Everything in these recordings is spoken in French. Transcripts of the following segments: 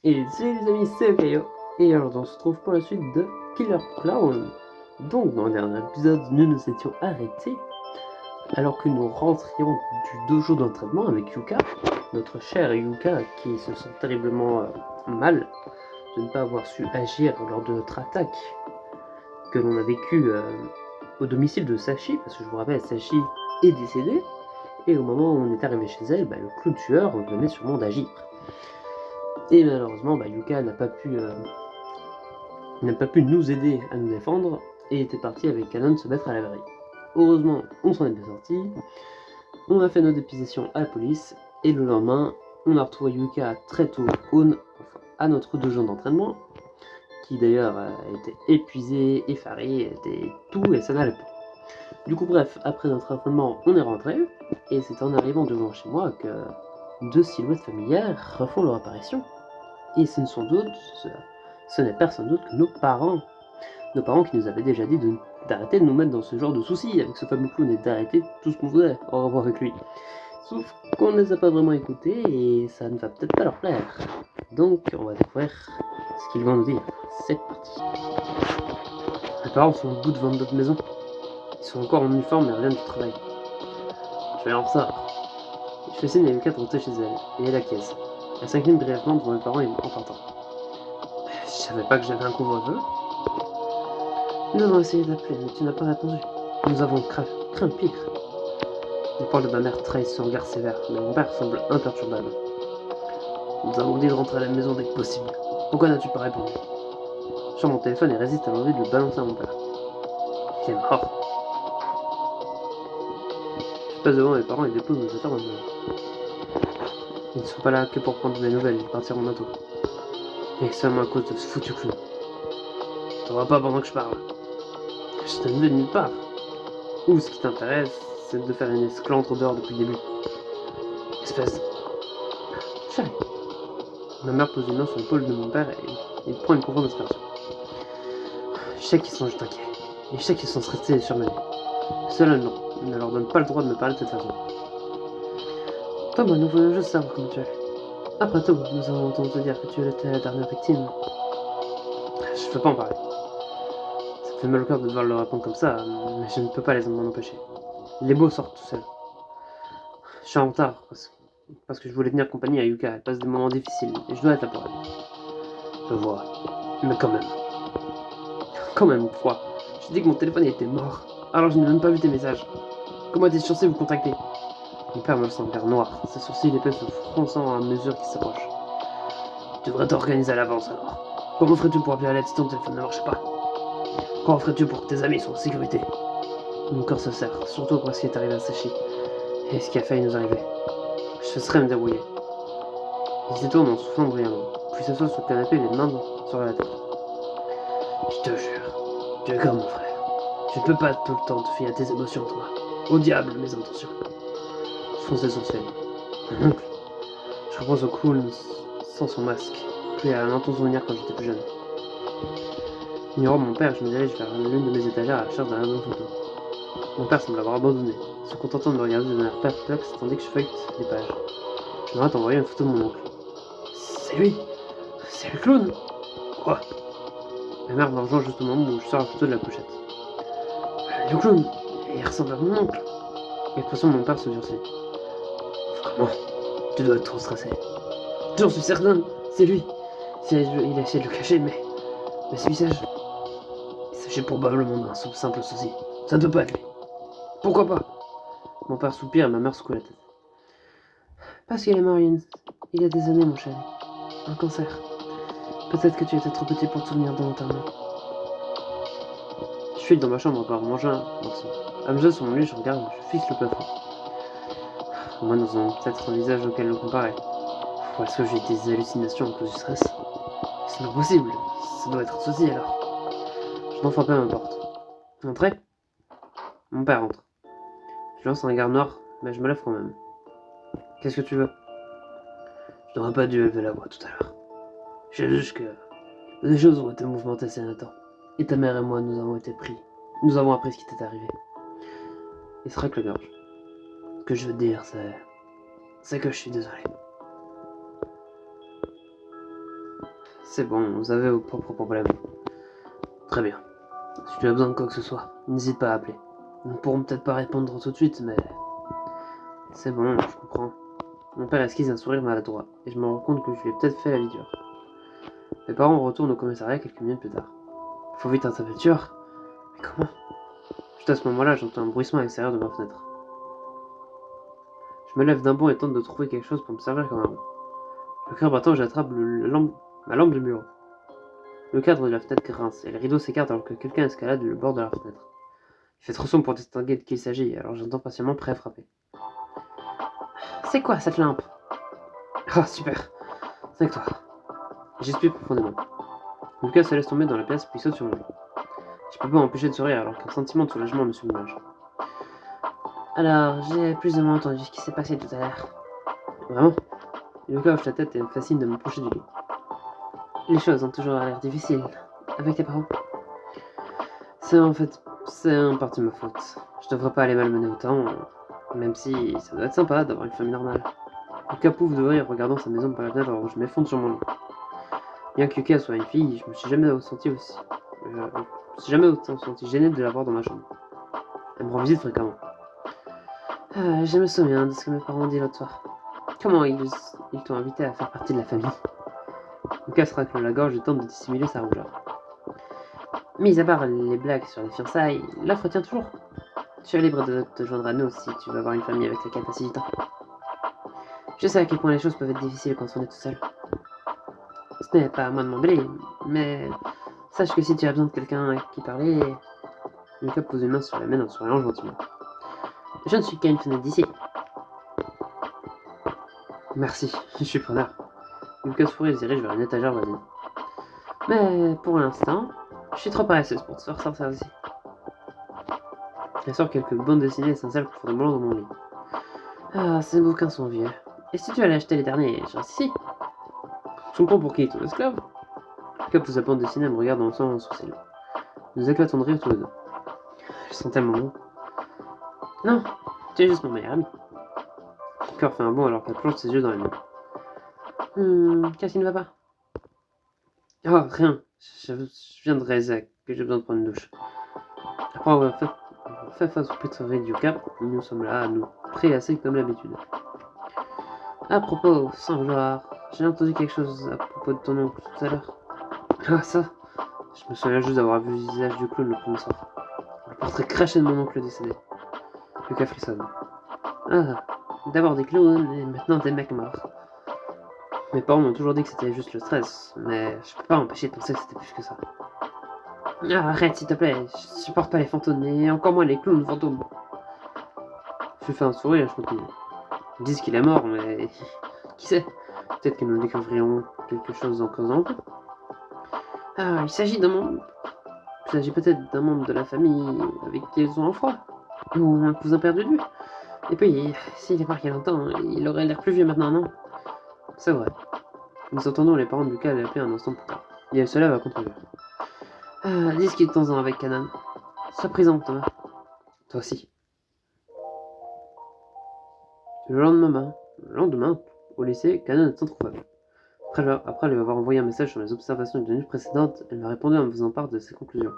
Et salut les amis, c'est Okayo. Et alors on se retrouve pour la suite de Killer Clown. Donc dans le dernier épisode, nous nous étions arrêtés alors que nous rentrions du dojo d'entraînement avec Yuka, notre chère Yuka qui se sent terriblement mal de ne pas avoir su agir lors de notre attaque que l'on a vécue au domicile de Sachi, parce que je vous rappelle, Sachi est décédée, et au moment où on est arrivé chez elle, le clown tueur venait sûrement d'agir. Et malheureusement, Yuka n'a pas pu nous aider à nous défendre et était parti avec Kanon se mettre à l'abri. Heureusement, on s'en est bien sorti. On a fait nos dépositions à la police et le lendemain, on a retrouvé Yuka très tôt à notre dojo d'entraînement, qui d'ailleurs était épuisé, effaré, était tout et ça n'allait pas. Du coup, bref, après notre entraînement, on est rentré et c'est en arrivant devant chez moi que deux silhouettes familières refont leur apparition. Et ce n'est personne d'autre que nos parents. Nos parents qui nous avaient déjà dit d'arrêter de nous mettre dans ce genre de soucis avec ce fameux clown et d'arrêter tout ce qu'on faisait en rapport avec lui. Sauf qu'on ne les a pas vraiment écoutés et ça ne va peut-être pas leur plaire. Donc on va découvrir ce qu'ils vont nous dire. C'est parti. Mes parents sont au bout devant notre maison. Ils sont encore en uniforme et reviennent du travail. Je vais en retard. Je fais signe à Yuka de rentrer chez elle et elle acquiesce. Elle s'incline brièvement devant mes parents en partant. Je savais pas que j'avais un couvre-feu. Nous avons essayé d'appeler, mais tu n'as pas répondu. Nous avons craint pire. Les paroles de ma mère trahissent son regard sévère, mais mon père semble imperturbable. Nous avons dit de rentrer à la maison dès que possible. Pourquoi n'as-tu pas répondu? Je sors mon téléphone et résiste à l'envie de le balancer à mon père. Il est mort. Je passe devant mes parents et dépose mes affaires dans le maison. Ils ne sont pas là que pour prendre mes nouvelles, ils partiront bientôt. Et seulement à cause de ce foutu clown. T'en vas pas pendant que je parle. Je t'ai vu de nulle part. Ou ce qui t'intéresse, c'est de faire une esclandre dehors depuis le début. Espèce de... Chérie. Ma mère pose une main sur l'épaule de mon père et il prend une profonde inspiration. Je sais qu'ils sont juste inquiets. Et je sais qu'ils sont stressés et surmenés. Cela ne leur donne pas le droit de me parler de cette façon. Thomas, nous voulons juste savoir comment tu es. Après tout, nous avons entendu dire que tu étais la dernière victime. Je ne peux pas en parler. Ça me fait mal au cœur de devoir le répondre comme ça, mais je ne peux pas m'en empêcher. Les mots sortent tout seuls. Je suis en retard parce que je voulais tenir compagnie à Yuka. Elle passe des moments difficiles et je dois être là pour elle. Je vois. Mais quand même. Quand même, quoi. Je dis que mon téléphone était mort. Alors je n'ai même pas vu tes messages. Comment es-tu censé vous contacter? Mon père me laisse un regard noir, ses sourcils épais se fronçant à mesure qu'il s'approche. Tu devrais t'organiser à l'avance alors. Comment ferais-tu pour appeler à l'aide si ton téléphone ne marche pas? Comment ferais-tu pour que tes amis soient en sécurité? Mon corps se serre, surtout après ce qui est arrivé à Sachi et ce qui a failli nous arriver. Je serais me débrouiller. Il se détourne en soufflant bruyamment, puis s'assoit sur le canapé les mains sur la tête. Je te jure, tu es comme mon frère. Je ne peux pas tout le temps te fier à tes émotions, toi. Au diable, mes intentions. Je fronce les sourcils. Mon oncle. Je repense au clown sans son masque, puis à un intense souvenir quand j'étais plus jeune. Ignorant mon père, je me dirige vers l'une de mes étagères à la recherche d'un album photo. Mon père semble avoir abandonné, se contentant de me regarder d'un air perplexe tandis que je feuillete les pages. Je me rate envoyer une photo de mon oncle. C'est lui! C'est le clown! Quoi? Ma mère me rejoint juste au moment où je sors la photo de la pochette. Le clown! Il ressemble à mon oncle! L'expression de mon père se durcit. Vraiment? Tu dois être trop stressé. J'en suis certain! C'est lui! Il a essayé de le cacher, mais ce visage... Il s'agit probablement d'un simple souci. Ça ne peut pas être lui. Pourquoi pas? Mon père soupire et ma mère secoue la tête. Parce qu'il est mort il y a des années, mon chéri. Un cancer. Peut-être que tu étais trop petit pour te souvenir volontairement. Je file dans ma chambre encore manger un morceau. Allongé sur mon lit, je regarde, je fixe le plafond. Au moins, nous avons peut-être un visage auquel le comparer. Ou est-ce que j'ai des hallucinations à cause du stress? C'est pas possible. Ça doit être un souci alors. Je n'en frappe pas à ma porte. Entrez? Mon père entre. Je lance un regard noir, mais je me lève quand même. Qu'est-ce que tu veux? Je n'aurais pas dû élever la voix tout à l'heure. Je sais juste que les choses ont été mouvementées ces derniers temps. Et ta mère et moi, nous avons été pris. Nous avons appris ce qui t'est arrivé. Il se racle la gorge. Ce que je veux te dire, c'est que je suis désolé. C'est bon, vous avez vos propres problèmes. Très bien. Si tu as besoin de quoi que ce soit, n'hésite pas à appeler. Nous ne pourrons peut-être pas répondre tout de suite, mais... C'est bon, je comprends. Mon père esquisse un sourire maladroit, et je me rends compte que je lui ai peut-être fait la vie dure. Mes parents retournent au commissariat quelques minutes plus tard. Faut vite à ta voiture. Mais comment? Juste à ce moment-là, j'entends un bruissement à l'extérieur de ma fenêtre. Je me lève d'un bond et tente de trouver quelque chose pour me servir comme un bon. Le cœur battant, j'attrape ma lampe de bureau. Le cadre de la fenêtre grince, et le rideau s'écarte alors que quelqu'un escalade le bord de la fenêtre. Il fait trop sombre pour distinguer de qui il s'agit, alors j'entends patiemment prêt à frapper. C'est quoi cette lampe? Ah, super. C'est avec toi. J'expire profondément. Lucas se laisse tomber dans la pièce puis saute sur moi. Je peux pas m'empêcher de sourire alors qu'un sentiment de soulagement me submerge. Alors, j'ai plus ou moins entendu ce qui s'est passé tout à l'heure. Vraiment? Lucas hoche la tête et me fascine de m'approcher du lit. Les choses ont toujours l'air difficiles. Avec tes parents? C'est en partie ma faute. Je devrais pas aller malmener autant, même si ça doit être sympa d'avoir une famille normale. Lucas pouffe de rire en regardant sa maison par la fenêtre alors que je m'effondre sur mon lit. Bien que Yuka soit une fille, je me suis jamais autant senti gêné de la voir dans ma chambre. Elle me rend visite fréquemment. Je me souviens de ce que mes parents ont dit l'autre soir. Comment ils t'ont invité à faire partie de la famille? Lucas se racle la gorge et tente de dissimuler sa rougeur. Mis à part les blagues sur les fiançailles, l'offre tient toujours. Tu es libre de te joindre à nous si tu veux avoir une famille avec laquelle passer du temps. Je sais à quel point les choses peuvent être difficiles quand on est tout seul. Ce n'est pas à moi de m'emballer, mais sache que si tu as besoin de quelqu'un à qui parler... Lucas pose une main sur la mienne en souriant gentiment. Je ne suis qu'à une fenêtre d'ici. Merci, je suis preneur. Lucas sourit et se dirige vers une étagère voisine. Mais pour l'instant, je suis trop paresseuse pour te faire sortir d'ici. Elle sort quelques bandes dessinées et s'installe confortablement dans mon lit. Ah, ces bouquins sont vieux. Et si tu allais acheter les derniers, je reste ici. Je comprends pour qui, ton esclave? Lucas pose sa bande dessinée et me regarde en sang sourcil. Nous éclatons de rire tous les deux. Je sens tellement bon. Non, tu es juste mon meilleur ami. Mon cœur fait un bond alors qu'elle plonge ses yeux dans les miens. Qu'est-ce qui ne va pas? Oh, rien. Je viens de réaliser que j'ai besoin de prendre une douche. Après avoir fait face aux pétroliers du Cap, nous sommes là, à nous prélasser comme d'habitude. À propos, sans vouloir, j'ai entendu quelque chose à propos de ton oncle tout à l'heure. Ah, ça? Je me souviens juste d'avoir vu le visage du clown le premier soir. Le portrait craché de mon oncle décédé. Lucas frissonne. Ah, d'abord des clowns et maintenant des mecs morts. Mes parents m'ont toujours dit que c'était juste le stress, mais je peux pas m'empêcher de penser que c'était plus que ça. Ah, arrête s'il te plaît, je supporte pas les fantômes, et encore moins les clowns fantômes. Je lui fais un sourire et je continue. Ils disent qu'il est mort, mais qui sait? Peut-être que nous découvrirons quelque chose en creusant un peu. Ah, il s'agit peut-être d'un membre de la famille avec qui ils ont un froid. Ou un cousin perdu de vue. Et puis, s'il est parti longtemps, il aurait l'air plus vieux maintenant, non? C'est vrai. Nous entendons les parents de Lucas l'appeler un instant plus tard. Et elle se lève à contre-cœur. Ah, discutons-en avec Canon. Sois présent, Thomas. Toi aussi. Le lendemain, au lycée, Canon est introuvable. Après lui avoir envoyé un message sur les observations de la nuit précédente, elle m'a répondu en me faisant part de ses conclusions.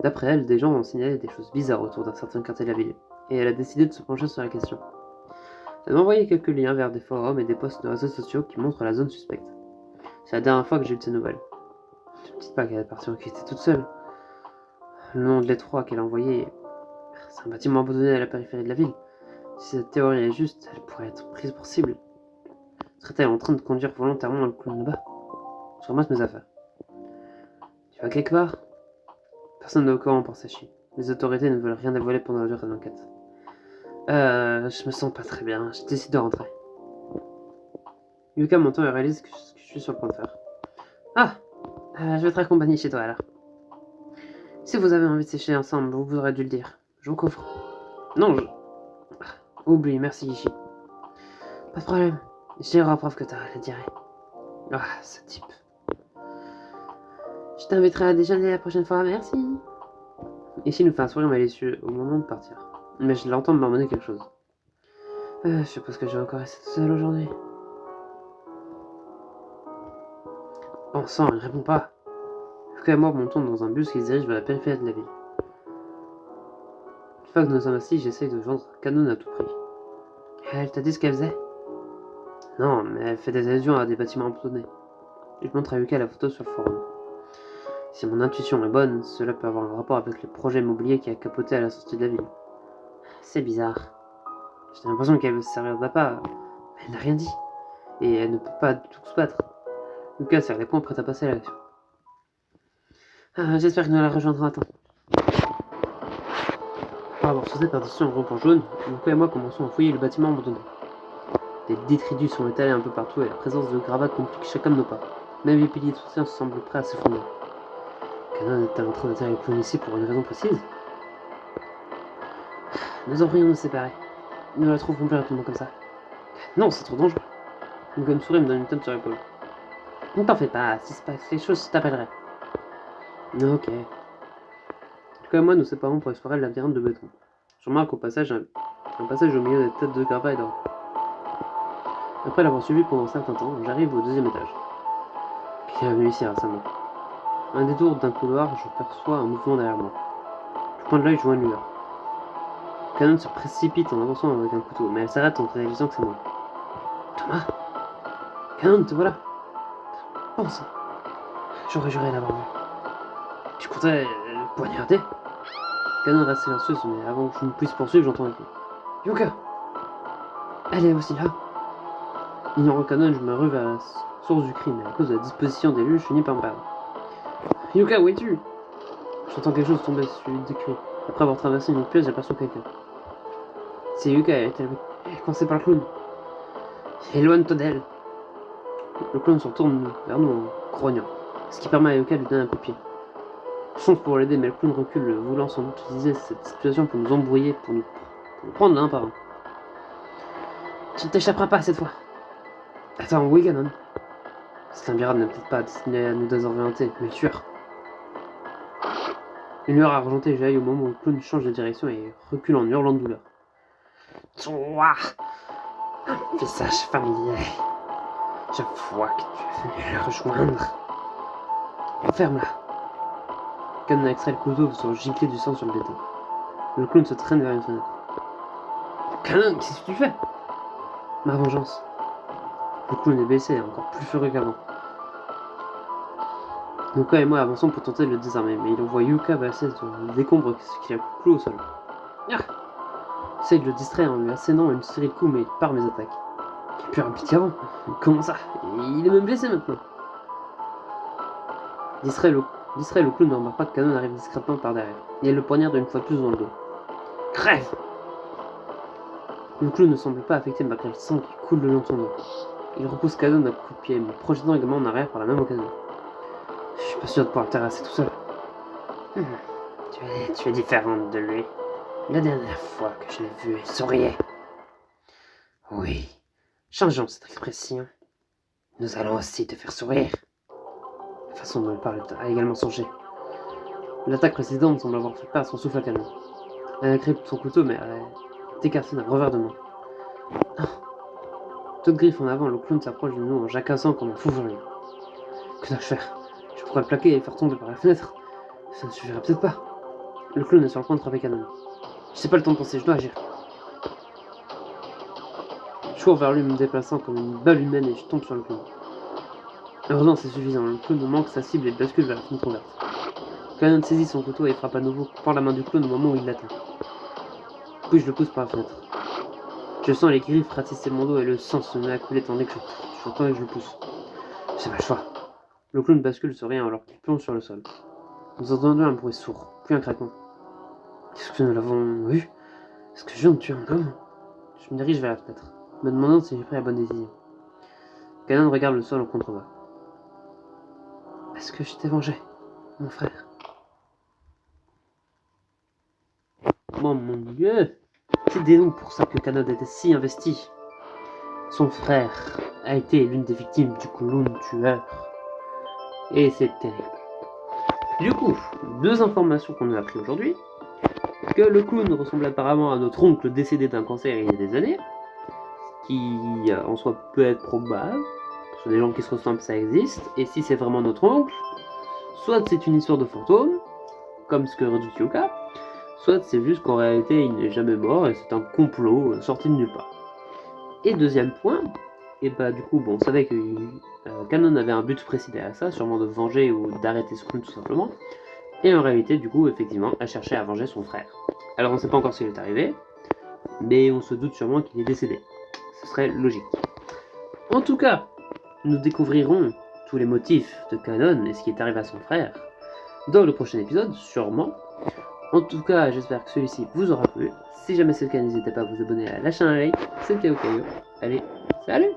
D'après elle, des gens ont signalé des choses bizarres autour d'un certain quartier de la ville, et elle a décidé de se pencher sur la question. Elle m'a envoyé quelques liens vers des forums et des posts de réseaux sociaux qui montrent la zone suspecte. C'est la dernière fois que j'ai eu de ces nouvelles. Ne me dites pas qu'elle est partie enquêter toute seule. Le nom de l'étroit qu'elle a envoyé, c'est un bâtiment abandonné à la périphérie de la ville. Si cette théorie est juste, elle pourrait être prise pour cible. Serait-elle en train de conduire volontairement le clown là-bas? Je ramasse mes affaires. Tu vas quelque part? Personne n'est au courant pour Sachi. Les autorités ne veulent rien dévoiler pendant la durée de l'enquête. Je me sens pas très bien. Je décide de rentrer. Yuka m'entend et réalise ce que je suis sur le point de faire. Ah! Je vais te raccompagner chez toi alors. Si vous avez envie de sécher ensemble, vous aurez dû le dire. Je vous couvre. Non, oublie, merci Ishi. Pas de problème. J'irai preuve que t'as la diarrhée. Ah, ce type. Je t'inviterai à déjeuner la prochaine fois, merci. Ishi nous fait un sourire malicieux au moment de partir. Mais je l'entends me marmonner quelque chose. Je suppose que je vais encore rester tout seul aujourd'hui. Bon sang, il répond pas. Yuka et moi montons dans un bus qui se dirige vers la périphérie de la ville. Une fois que nous sommes assis, j'essaye de joindre Canon à tout prix. Elle t'a dit ce qu'elle faisait? Non, mais elle fait des allusions à des bâtiments abandonnés. Je montre à Yuka la photo sur le forum. Si mon intuition est bonne, cela peut avoir un rapport avec le projet immobilier qui a capoté à la sortie de la ville. C'est bizarre. J'ai l'impression qu'elle veut se servir d'appât, mais elle n'a rien dit. Et elle ne peut pas du tout se battre. Yuka serre les poings prête à passer à l'action. J'espère que nous la rejoindrons à temps. Après avoir sauté par-dessus un gros pont jaune, Yuka et moi commençons à fouiller le bâtiment abandonné. Des détritus sont étalés un peu partout et la présence de gravats complique chacun de nos pas. Même les piliers de soutien semblent prêts à s'effondrer. Canon est-elle en train d'atterrir le clown ici pour une raison précise? Nous devrions nous séparer. Nous la trouverons plus rapidement comme ça. Non, c'est trop dangereux. Yuka me sourit et me donne une tape sur l'épaule. Ne t'en fais pas, si se passe quelque chose, je t'appellerai. Ok. Yuka et moi nous séparons pour explorer le labyrinthe de béton. Je remarque au passage un passage au milieu des têtes de gravats et d'or. Après l'avoir suivi pendant un certain temps, j'arrive au deuxième étage. Quelqu'un est venu ici récemment. À un détour d'un couloir, je perçois un mouvement derrière moi. Du coin de l'œil, je vois une lueur. Canon se précipite en avançant avec un couteau, mais elle s'arrête en réalisant que c'est moi. Thomas? Canon, te voilà. Bon sang. J'aurais juré l'avoir vu. Tu comptais le poignarder? Canon reste silencieuse, mais avant que je ne puisse poursuivre, j'entends un cri. Yuka! Elle est aussi là. Ignorant Canon, je me rue vers la source du crime, et à cause de la disposition des lieux, je finis par me perdre. Yuka, où es-tu? J'entends quelque chose tomber sur des cris. Après avoir traversé une pièce, j'aperçois quelqu'un. C'est Yuka, elle est coincée par le clown. Éloigne-toi d'elle. Le clown se retourne vers nous en grognant, ce qui permet à Yuka de lui donner un coup de pied. Je fonce pour l'aider, mais le clown recule, voulant sans doute utiliser cette situation pour nous embrouiller, pour nous prendre l'un par un. Tu ne t'échapperas pas cette fois. Attends, oui, Canon. Cet labyrinthe n'est peut-être pas destiné à nous désorienter, mais le tueur. Une lueur argentée jaillit au moment où le clown change de direction et recule en hurlant de douleur. Toi, un visage familier. Je vois que tu es venu le rejoindre. Ferme-la. Canon extrait le couteau sur gicler du sang sur le béton. Le clown se traîne vers une fenêtre. Canon, qu'est-ce que tu fais? Ma vengeance. Le clown est baissé et encore plus furieux qu'avant. Yuka et moi avançons pour tenter de le désarmer, mais il envoie Yuka passer sur le décombre qui a cloué au sol. J'essaie de le distraire en lui assénant une série de coups, mais il part mes attaques. Il est plus rapide qu'avant. Comment ça? Il est même blessé maintenant. Distrait, le clown ne remarque pas que Canon arrive discrètement par derrière, et elle le poignarde une fois de plus dans le dos. Crève! Le clown ne semble pas affecté malgré le sang qui coule le long de son dos. Il repousse Canon d'un coup de pied, me projetant également en arrière par la même occasion. Je suis pas sûr de pouvoir le terrasser tout seul. Tu es différente de lui. La dernière fois que je l'ai vu, il souriait. Oui, changeons cette expression. Nous allons aussi te faire sourire. La façon dont il parle a également changé. L'attaque précédente semble avoir fait perdre son souffle à Canon. Elle a grippé son couteau, mais elle est écartée d'un revers de main. Non. Toute griffe en avant, le clown s'approche de nous en jacassant comme un fou furieux. Que dois-je faire? Je pourrais le plaquer et le faire tomber par la fenêtre. Ça ne suffirait peut-être pas. Le clown est sur le point de frapper Canon. Je n'ai pas le temps de penser, je dois agir. Je cours vers lui, me déplaçant comme une balle humaine et je tombe sur le clown. Heureusement, c'est suffisant. Le clown manque sa cible et bascule vers la fenêtre ouverte. Canon saisit son couteau et frappe à nouveau par la main du clown au moment où il l'atteint. Puis je le pousse par la fenêtre. Je sens les griffes ratisser mon dos et le sang se met à couler tandis que je le pousse. J'ai pas le choix. Le clown bascule sur rien alors qu'il plonge sur le sol. Nous entendons un bruit sourd, puis un craquement. Est-ce que nous l'avons vu? Est-ce que je viens de tuer un homme? Je me dirige vers la fenêtre, me demandant si j'ai pris la bonne décision. Canon regarde le sol en contrebas. Est-ce que je t'ai vengé, mon frère? Oh mon Dieu! C'est donc pour ça que Canon était si investi. Son frère a été l'une des victimes du clown tueur. Et c'est terrible. Du coup, deux informations qu'on a apprises aujourd'hui. Que le clown ressemble apparemment à notre oncle décédé d'un cancer il y a des années. Ce qui en soi peut être probable. Soit des gens qui se ressemblent, ça existe, et si c'est vraiment notre oncle, soit c'est une histoire de fantôme, comme ce que redit Yuka, soit c'est juste qu'en réalité il n'est jamais mort et c'est un complot sorti de nulle part. Et deuxième point, et bah du coup, bon, on savait que Kanon avait un but précis derrière ça, sûrement de venger ou d'arrêter Screw tout simplement. Et en réalité, du coup, effectivement, elle cherchait à venger son frère. Alors on ne sait pas encore ce qui est arrivé, mais on se doute sûrement qu'il est décédé. Ce serait logique. En tout cas, nous découvrirons tous les motifs de Kanon et ce qui est arrivé à son frère dans le prochain épisode, sûrement. En tout cas, j'espère que celui-ci vous aura plu. Si jamais c'est le cas, n'hésitez pas à vous abonner, à lâcher un like. C'était Okayo. Allez, salut!